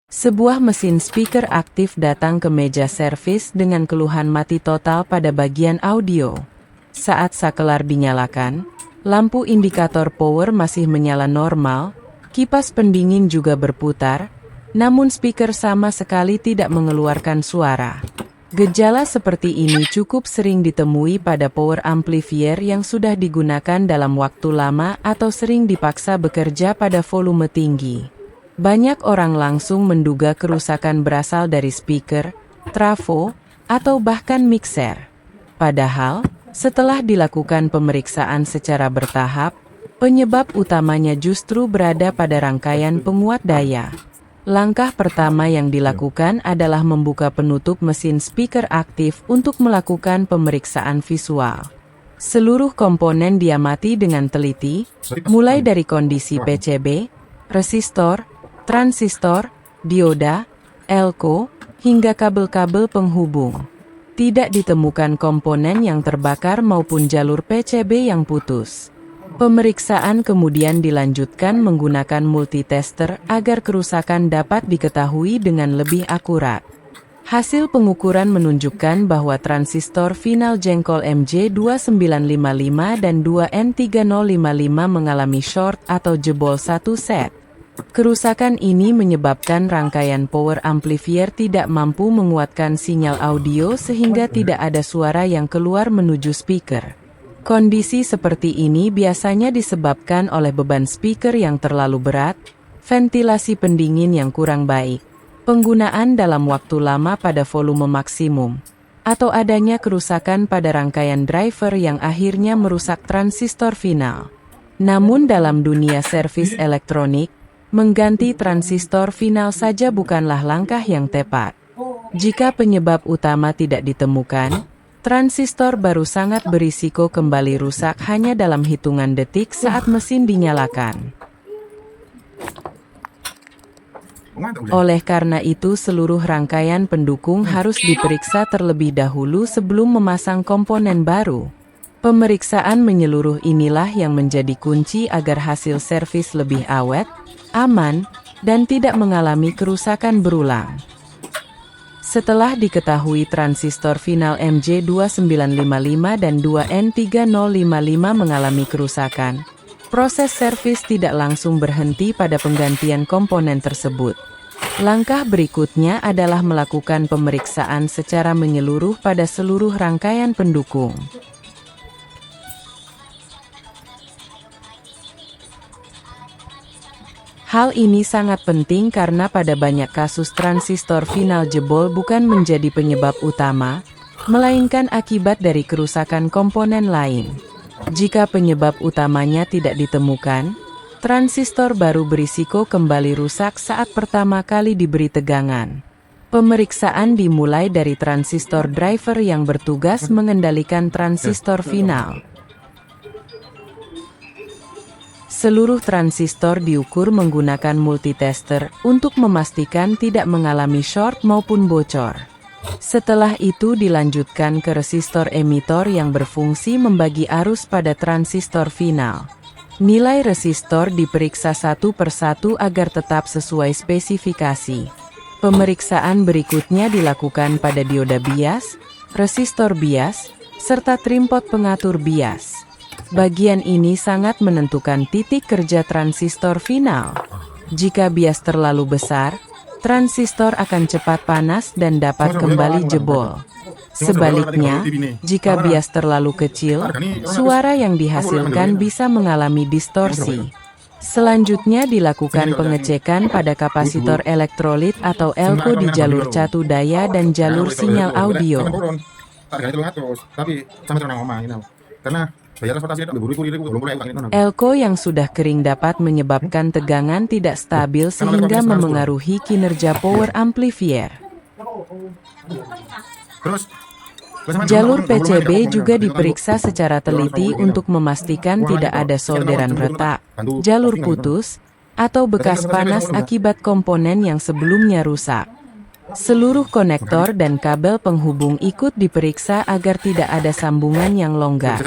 Sebuah mesin speaker aktif datang ke meja servis dengan keluhan mati total pada bagian audio. Saat sakelar dinyalakan, lampu indikator power masih menyala normal, kipas pendingin juga berputar, namun speaker sama sekali tidak mengeluarkan suara. Gejala seperti ini cukup sering ditemui pada power amplifier yang sudah digunakan dalam waktu lama atau sering dipaksa bekerja pada volume tinggi. Banyak orang langsung menduga kerusakan berasal dari speaker, trafo, atau bahkan mixer. Padahal, setelah dilakukan pemeriksaan secara bertahap, penyebab utamanya justru berada pada rangkaian penguat daya. Langkah pertama yang dilakukan adalah membuka penutup mesin speaker aktif untuk melakukan pemeriksaan visual. Seluruh komponen diamati dengan teliti, mulai dari kondisi PCB, resistor, transistor, dioda, elko, hingga kabel-kabel penghubung. Tidak ditemukan komponen yang terbakar maupun jalur PCB yang putus. Pemeriksaan kemudian dilanjutkan menggunakan multitester agar kerusakan dapat diketahui dengan lebih akurat. Hasil pengukuran menunjukkan bahwa transistor final jengkol MJ2955 dan 2N3055 mengalami short atau jebol satu set. Kerusakan ini menyebabkan rangkaian power amplifier tidak mampu menguatkan sinyal audio sehingga tidak ada suara yang keluar menuju speaker. Kondisi seperti ini biasanya disebabkan oleh beban speaker yang terlalu berat, ventilasi pendingin yang kurang baik, penggunaan dalam waktu lama pada volume maksimum, atau adanya kerusakan pada rangkaian driver yang akhirnya merusak transistor final. Namun dalam dunia servis elektronik, mengganti transistor final saja bukanlah langkah yang tepat. Jika penyebab utama tidak ditemukan, transistor baru sangat berisiko kembali rusak hanya dalam hitungan detik saat mesin dinyalakan. Oleh karena itu seluruh rangkaian pendukung harus diperiksa terlebih dahulu sebelum memasang komponen baru. Pemeriksaan menyeluruh inilah yang menjadi kunci agar hasil servis lebih awet, aman, dan tidak mengalami kerusakan berulang. Setelah diketahui transistor final MJ2955 dan 2N3055 mengalami kerusakan, proses servis tidak langsung berhenti pada penggantian komponen tersebut. Langkah berikutnya adalah melakukan pemeriksaan secara menyeluruh pada seluruh rangkaian pendukung. Hal ini sangat penting karena pada banyak kasus transistor final jebol bukan menjadi penyebab utama, melainkan akibat dari kerusakan komponen lain. Jika penyebab utamanya tidak ditemukan, transistor baru berisiko kembali rusak saat pertama kali diberi tegangan. Pemeriksaan dimulai dari transistor driver yang bertugas mengendalikan transistor final. Seluruh transistor diukur menggunakan multitester untuk memastikan tidak mengalami short maupun bocor. Setelah itu dilanjutkan ke resistor emitor yang berfungsi membagi arus pada transistor final. Nilai resistor diperiksa satu persatu agar tetap sesuai spesifikasi. Pemeriksaan berikutnya dilakukan pada dioda bias, resistor bias, serta trimpot pengatur bias. Bagian ini sangat menentukan titik kerja transistor final. Jika bias terlalu besar, transistor akan cepat panas dan dapat kembali jebol. Sebaliknya, jika bias terlalu kecil, suara yang dihasilkan bisa mengalami distorsi. Selanjutnya dilakukan pengecekan pada kapasitor elektrolit atau elko di jalur catu daya dan jalur sinyal audio. Elko yang sudah kering dapat menyebabkan tegangan tidak stabil sehingga memengaruhi kinerja power amplifier. Jalur PCB juga diperiksa secara teliti untuk memastikan tidak ada solderan retak, jalur putus, atau bekas panas akibat komponen yang sebelumnya rusak. Seluruh konektor dan kabel penghubung ikut diperiksa agar tidak ada sambungan yang longgar.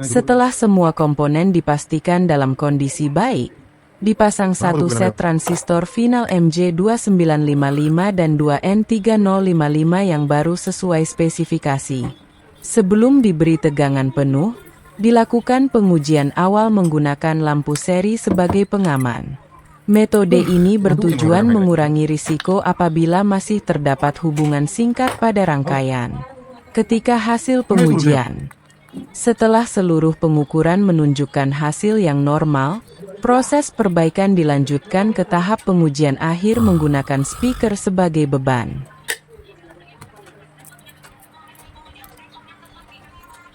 Setelah semua komponen dipastikan dalam kondisi baik, Dipasang satu set transistor final MJ2955 dan 2N3055 yang baru sesuai spesifikasi. Sebelum diberi tegangan penuh, dilakukan pengujian awal menggunakan lampu seri sebagai pengaman. Metode ini bertujuan mengurangi risiko apabila masih terdapat hubungan singkat pada rangkaian. Ketika hasil pengujian, setelah seluruh pengukuran menunjukkan hasil yang normal, proses perbaikan dilanjutkan ke tahap pengujian akhir menggunakan speaker sebagai beban.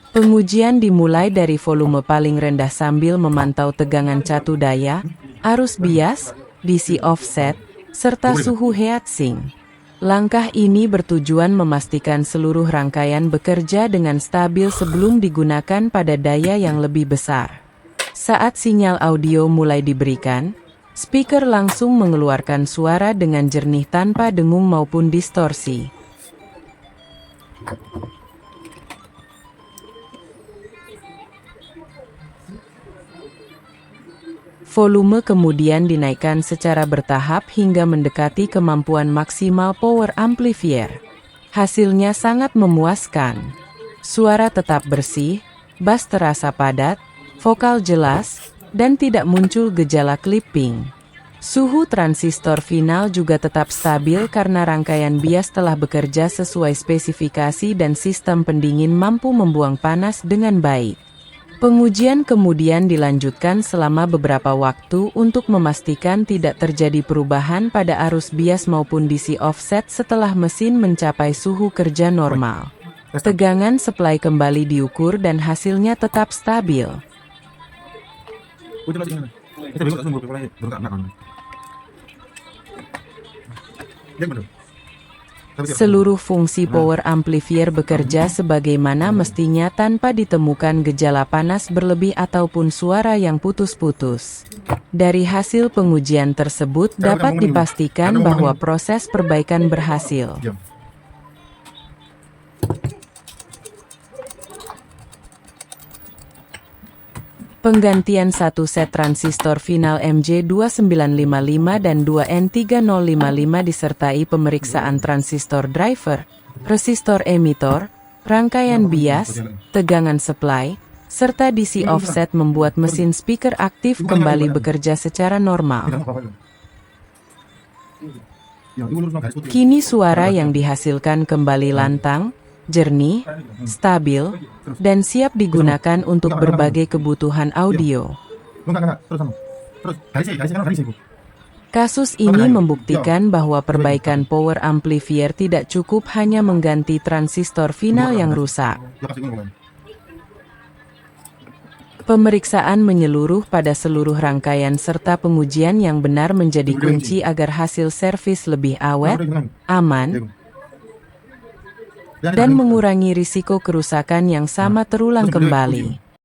Pengujian dimulai dari volume paling rendah sambil memantau tegangan catu daya, arus bias, DC offset, serta suhu heatsink. Langkah ini bertujuan memastikan seluruh rangkaian bekerja dengan stabil sebelum digunakan pada daya yang lebih besar. Saat sinyal audio mulai diberikan, speaker langsung mengeluarkan suara dengan jernih tanpa dengung maupun distorsi. Volume kemudian dinaikkan secara bertahap hingga mendekati kemampuan maksimal power amplifier. Hasilnya sangat memuaskan. Suara tetap bersih, bass terasa padat, vokal jelas, dan tidak muncul gejala clipping. Suhu transistor final juga tetap stabil karena rangkaian bias telah bekerja sesuai spesifikasi dan sistem pendingin mampu membuang panas dengan baik. Pengujian kemudian dilanjutkan selama beberapa waktu untuk memastikan tidak terjadi perubahan pada arus bias maupun DC offset setelah mesin mencapai suhu kerja normal. Tegangan supply kembali diukur dan hasilnya tetap stabil. Seluruh fungsi power amplifier bekerja sebagaimana mestinya tanpa ditemukan gejala panas berlebih ataupun suara yang putus-putus. Dari hasil pengujian tersebut dapat dipastikan bahwa proses perbaikan berhasil. Penggantian satu set transistor final MJ2955 dan 2N3055 disertai pemeriksaan transistor driver, resistor emitor, rangkaian bias, tegangan supply, serta DC offset membuat mesin speaker aktif kembali bekerja secara normal. Kini suara yang dihasilkan kembali lantang, jernih, stabil, dan siap digunakan untuk berbagai kebutuhan audio. Kasus ini membuktikan bahwa perbaikan power amplifier tidak cukup hanya mengganti transistor final yang rusak. Pemeriksaan menyeluruh pada seluruh rangkaian serta pengujian yang benar menjadi kunci agar hasil servis lebih awet, aman, dan mengurangi risiko kerusakan yang sama terulang kembali.